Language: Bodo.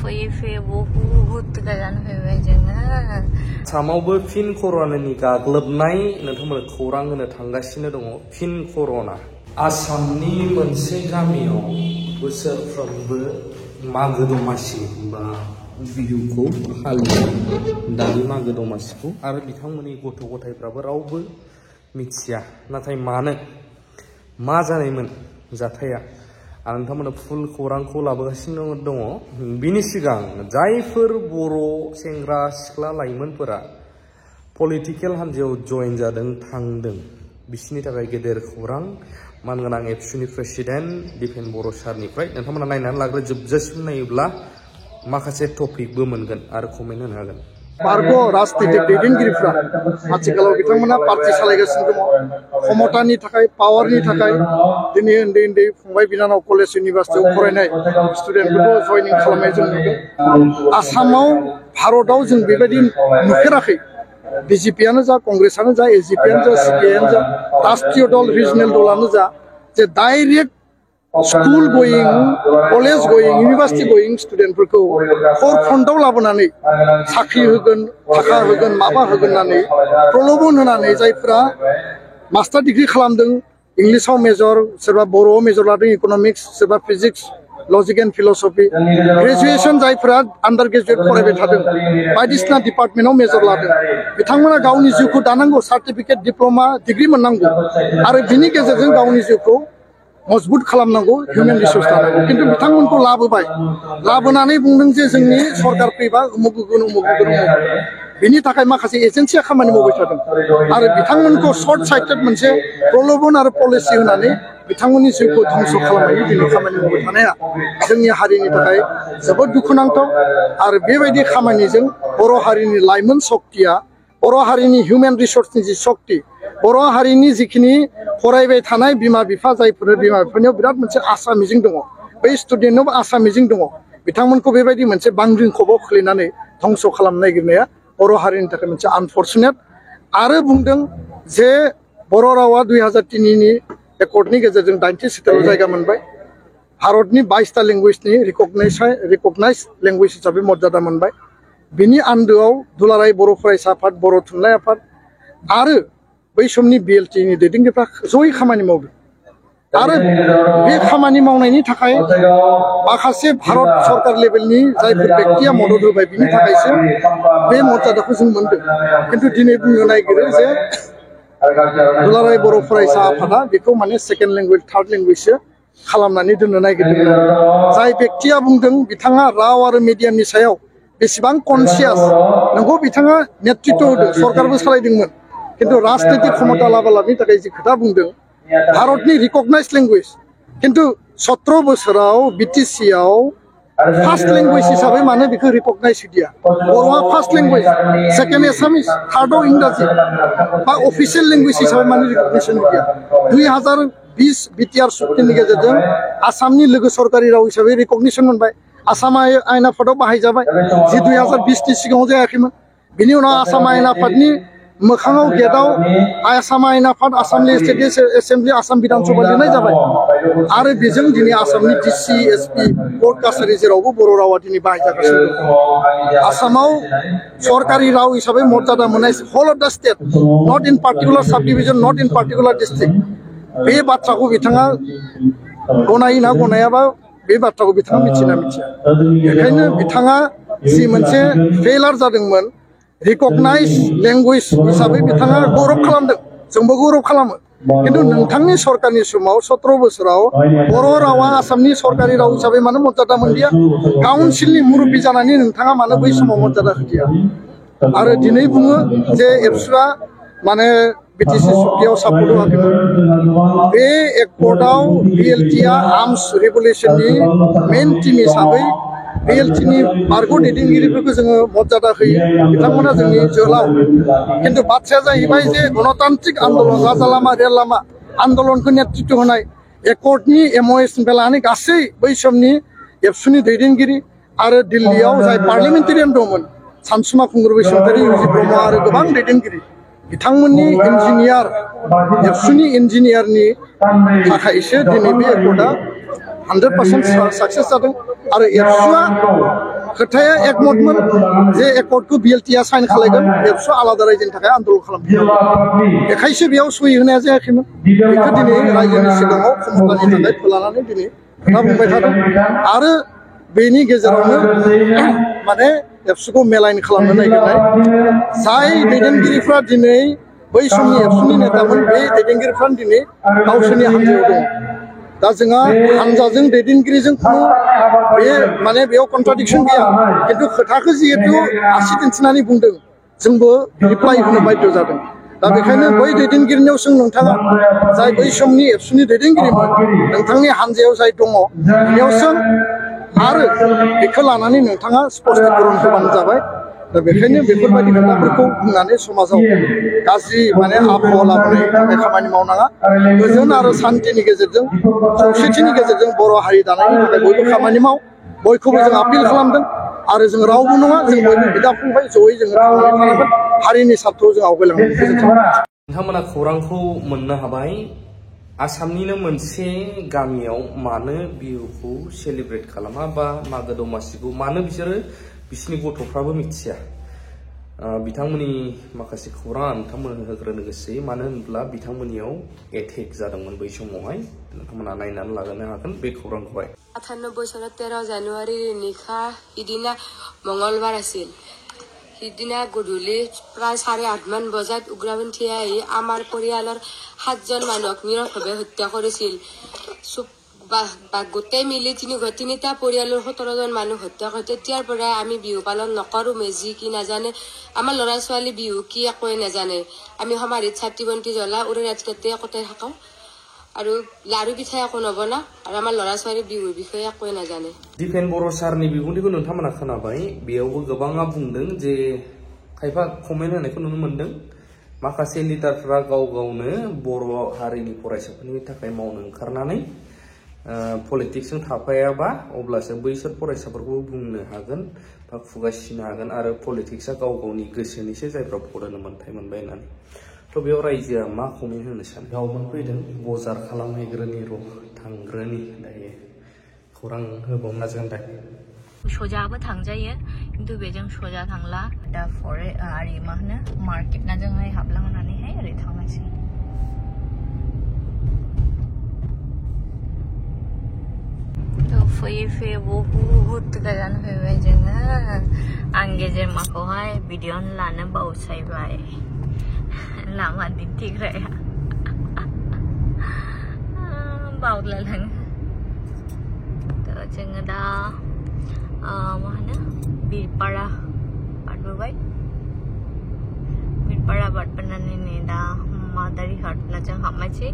फैयै बहुद गोजान फैबाय जोङो आसामावबो फिन कर'नानि गाग्लोबनाय नोंथांमोन खौरां होनो थांगासिनो दङ फिन कर'ना आसामनि मोनसे गामियाव बोसोरफ्रोमबो मागो दमासि बा बिहुखौ फालियो दानि मागो दमासिखौ आरो बिथांमोननि गथ' गथायफ्राबो रावबो मिथिया नाथाय मानो मा जानायमोन जाथाया आं नोंथांमोननो फुल खौरांखौ लाबोगासिनो दङ बिनि सिगां जायफोर बर' सेंग्रा सिख्ला लाइमोनफोरा पलिटिकेल हान्जायाव जइन जादों थांदों बिसोरनि थाखाय गेदेर खौरां मानगोनां एबसुनि प्रेसिडेन्ट दिपेन बर' सारनिफ्राय नोंथांमोना नायनानै लाग्रो जोबजासिम नायोब्ला माखासे टपिकबो मोनगोन आरो कमेन्ट होनो हागोन बारग' राजनितिक दैदेनगिरिफ्रा आथिखालाव बिथांमोना पार्टी सालायगासिनो दङ क्षमतानि थाखाय पावारनि थाखाय दिनै उन्दै उन्दै फंबाय बिनानाव कलेज इउनिभार्सिटियाव फरायनाय स्टुडेन्टफोरखौ जयनिं खालामनाय जों नुदों आसामाव भारतआव जों बेबायदि नुफेराखै बिजेपियानो जा कंग्रेसआनो जा एजिपियानो जा सिपिआइआनो जा राष्ट्रीय दल रिजनेल दलानो जा जे डाइरेक्ट स्कुल गोयिं कलेज गोयिं इउनिभार्सिटी गोयिं स्टुडेन्टफोरखौ हरफन्दाव लाबोनानै साख्रि होगोन थाखा होगोन माबा होगोन होननानै प्रल'भन होनानै जायफ्रा मास्टार डिग्री खालामदों इंलिसाव मेजर सोरबा बर'आव मेजर लादों इक'नमिक्स सोरबा physics logic and philosophy graduation जायफ्रा आन्डार ग्रेजुएट फरायबाय थादों बायदिसिना डिपार्टमेन्टआव मेजर लादों बिथांमोना गावनि जिउखौ दानांगौ सार्टिफिकेट डिप्ल'मा डिग्री मोननांगौ आरो बिनि गेजेरजों गावनि जिउखौ मजबुत खालामनांगौ हिउमेन रिसोर्स दानांगौ खिन्थु बिथांमोनखौ लाबोबाय लाबोनानै बुंदों जे जोंनि सरकार फैबा उमुक होगोन उमुक होगोन बिनि थाखाय माखासे एजेन्सिया खामानि मावबाय थादों आरो बिथांमोनखौ सर्ट साइटेड मोनसे प्रल'भन आरो पलिसि होनानै बिथांमोननि जिउखौ धंस खालामनायनि दिनै खामानि मावबाय थानाया जोंनि हारिनि थाखाय जोबोद दुखुनांथाव आरो बेबायदि खामानिजों बर' हारिनि लाइमोन शक्तिया बर' हारिनि हिउमेन रिसोर्सनि जि शक्ति बर' हारिनि जिखिनि फरायबाय थानाय बिमा बिफा जायफोर बिमा बिफानियाव बिराद मोनसे आसा मिजिं दङ बै स्टुडेन्टनावबो आसा मिजिं दङ बिथांमोनखौ बेबायदि मोनसे बांग्रिं खबाव खोलैनानै धंस खालामनो नागिरनाया बर' हारिनि थाखाय मोनसे आनफर्चुनेट आरो बुंदों जे बर' रावा 2003नि एकर्डनि गेजेरजों 90 सिटेलाव जायगा मोनबाय भारतनि 22टा लेंगुवेजनि रिकगनाइज लेंगुवेज हिसाबै मर्यादा मोनबाय बिनि आन्दोआव दुलाराय बर' फरायसा आफाद बर' थुनलाइ आफाद आरो बै समनि बिएलटिनि दैदेनगिरिफ्रा जयै खामानि मावदों आरो बे खामानि मावनायनि थाखाय माखासे भारत सरकार लेभेलनि जायफोर बेक्तिया मदद होबाय बिनि थाखायसो बे मर्यादाखौ जों मोनदों खिन्थु दिनै बुंनो नागिरो जे दुलाराय बर' फरायसा आफादा बेखौ माने सेकेन्ड लेंगुवेज थार्ड लेंगुवेजसो खालामनानै दोननो नागिरदों जाय बेक्तिया बुंदों बिथाङा राव आरो मिडियामनि सायाव बेसेबां कनसियास नंगौ बिथाङा नेतृत्व होदों सरकारबो सालायदोंमोन किन्तु राजनीतिक क्षमता लाबालानि थाखाय जि खोथा बुंदों भारतनि रिकगनाइज लेंगुवेज किन्तु 17 बोसोराव बिटिसिआव फार्स्ट लेंगुवेज हिसाबै मानो बेखौ रिकगनाइज होदिया बर'आ फार्स्ट लेंगुवेज सेकेन्ड एसामिस थार्डआव इंराजि बा अफिसियेल लेंगुवेज हिसाबै मानो रिकगनाइजेसन होदिया 2020 बिटिआर सुक्तिनि गेजेरजों आसामनि लोगो सरकारि राव हिसाबै रिकगनिसन मोनबाय आसाम आयेन आफादाव बाहायजाबाय जि 2020नि सिगाङाव जायाखैमोन बिनि उनाव आसाम आयेन आफादनि मोखाङाव गेटआव आसाम आयेन आफाद आसाम लेजिस्लेटिभ एसेम्बलि आसाम बिधान सभा लिरनाय जाबाय आरो बेजों दिनै आसामनि डिसि एसपि कर्ट कासारि जेरावबो बर' रावा दिनै बाहायजागासिनो दं आसामाव सरकारि राव हिसाबै मर्यादा मोननाय हल अफ द स्टेट नट इन पार्टिकुलार साब डिभिजन नट इन पार्टिकुलार डिस्ट्रिक्ट बे बाथ्राखौ बिथाङा गनायो ना गनायाबा बे बाथ्राखौ बिथाङा मिथिना मिथिया बेखायनो बिथाङा जि मोनसे फेलार जादोंमोन रिकगनाइज लेंगुवेज हिसाबै बिथाङा गौरब खालामदों जोंबो गौरब खालामो किन्तु नोंथांनि सरकारनि समाव 17 बोसोराव बर' रावा आसामनि सरकारि राव हिसाबै मानो मर्यादा मोनदिया काउन्सिलनि मुरब्बी जानानै नोंथाङा मानो बै समाव मर्यादा होदिया आरो दिनै बुङो जे एबसुआ माने बिटिसि सुक्तियाव सापर्ट होआखैमोन बे एकर्डआव बिएलटिआ आर्म्स रेगुलेसननि मेइन टीम हिसाबै बिएलटिनि बारग' दैदेनगिरिफोरखौ जोङो मर्यादा होयो बिथांमोना जोंनि जोहोलाव किन्तु बाथ्राया जाहैबाय जे गणतान्त्रिक आन्दलन राजा लामा रेल लामा आन्दलनखौ नेतृत्व होनाय एकर्डनि एमअएसनिफ्राय लानानै गासै बै समनि एबसुनि दैदेनगिरि आरो दिल्लीयाव जाय पार्लियामेन्टारियान दंमोन सानसुमा खुंगुर बसुमतारी इउजि ब्रह्म आरो गोबां दैदेनगिरि बिथांमोननि इन्जिनियार एबसुनि इन्जिनियारनि थाखायसो दिनै बे एकर्डआ 100% साक्सेस जादों आरो एबसुआ खोथाया एकमतमोन जे एकर्डखौ बिएलटिआ साइन खालामगोन एबसु आलादा रायजोनि थाखाय आन्दोलन खालामफिनगोन बेखायसो बेयाव सहि होनाया जायाखैमोन बेखौ दिनै रायजोनि सिगाङाव खमतानि थाखाय फोलानानै दिनै खोथा बुंबाय थादों आरो बेनि गेजेरावनो माने एबसुखौ मेलाइन खालामनो नागिरनाय जाय दैदेनगिरिफ्रा दिनै बै समनि एबसुनि नेतामोन बे दैदेनगिरिफ्रानो दिनै गावसोरनि हान्जायाव दङ दा जोंहा हान्जाजों दैदेनगिरिजों खुनु बे माने बेयाव कन्ट्राडिक्सन गैया खिन्थु खोथाखौ जिहेतु आसि दिन्थिनानै बुंदों जोंबो रिप्लाइ होनो बाध्य जादों दा बेखायनो बै दैदेनगिरिनियाव सों नोंथाङा जाय बै समनि एबसुनि दैदेनगिरिमोन नोंथांनि हान्जायाव जाय दङ बेयाव सों आरो बेखौ लानानै नोंथाङा स्पष्टीकरण होबानो जाबाय दा बेखायनो बेफोरबायदि खोथाफोरखौ बुंनानै समाजाव गाज्रि माने आबहावा लाबोनायनि थाखाय खामानि मावनाङा गोजोन आरो सान्थिनि गेजेरजों खौसेथिनि गेजेरजों बर' हारि दानायनि थाखाय बयबो खामानि माव बयखौबो जों आपिल खालामदों आरो जों रावबो नङा जों बयबो बिदा फंबाय जयै जोङो थांनानै थानांगोन हारिनि सार्थाव जों आवगायलांगोन नोंथांमोना खौरांखौ मोननो हाबाय आसामनिनो मोनसे गामियाव मानो बिहुखौ सेलिब्रेट खालामा बा मागो दमासिखौ मानो बिसोरो बिसिनि गथ'फ्राबो मिथिया बिथांमोननि माखासे खौरां नोंथांमोन होग्रोनो गोसो मानो होनब्ला बिथांमोननियाव एटेक जादोंमोन बै समावहाय नोंथांमोना नायनानै लागोनो हागोन बे खौरांखौहाय 98 চনত 13 জানুৱাৰীৰ নিশা সিদিনা মঙলবাৰ আছিল সিদিনা গধূলি প্ৰায় 8:30 মান বজাত উগ্ৰপন্থীয়ে আহি আমাৰ পৰিয়ালৰ 7জন মানুহক নিৰৱভাৱে হত্যা কৰিছিল গোটেই মিলি তিনিটা পৰিয়ালৰ 17জন মানুহ হত্যা কৰে তেতিয়াৰ পৰা আমি বিহু পালন নকৰো মেজি কি নাজানে আমাৰ ল'ৰা ছোৱালী বিহু কি একোৱে নাজানে আমি সমাধিত ছাতি বন্তি জ্বলা উৰি ৰাতিতে কটাই থাকোঁ আৰু লাৰু পিঠা একো নবনা আৰু আমাৰ ল'ৰা ছোৱালী বিহুৰ বিষয়ে একোৱে নাজানে दिपेन बर' सारनि बिबुंथिखौ नोंथांमोना खोनाबाय बेयावबो गोबाङा बुंदों जे खायफा कमेन्ट होनायखौ नुनो मोनदों माखासे लिडारफ्रा गाव गावनो बर' हारिनि फरायसाफोरनि थाखाय मावनो ओंखारनानै पलिटिक्सजों थाफायाबा अब्लासो बैसोर फरायसाफोरखौ बुंनो हागोन बा खुगा सिनो हागोन आरो पलिटिक्सआ गाव गावनि गोसोनिसो जायफ्रा फरायनो मोन्थाय मोनबाय होननानै थ' बेयाव रायजोआ मा कमेन्ट होनो सानो गावमोन फैदों बजार खालामहैग्रोनि र' थांग्रोनि दायो खौरां होबावना जों दायो सजाबो थांजायो खिन्थु बेजों सजा थांला दा फरे आरि मा होनो मार्केट ना जोंहाय हाबलांनानैहाय ओरै थांनांसै फैयै फैयै बहुद गोजान फैबाय जोङो आं गेजेरमाखौहाय भिडिअ लानो बावसायबाय लामा दिन्थिग्राया बावलायलाङो जोङो दा मा होनो बिरपारा बारबोबाय बिरपारा बारबोनानै नै दा मादारि घाटना जों हाबनोसै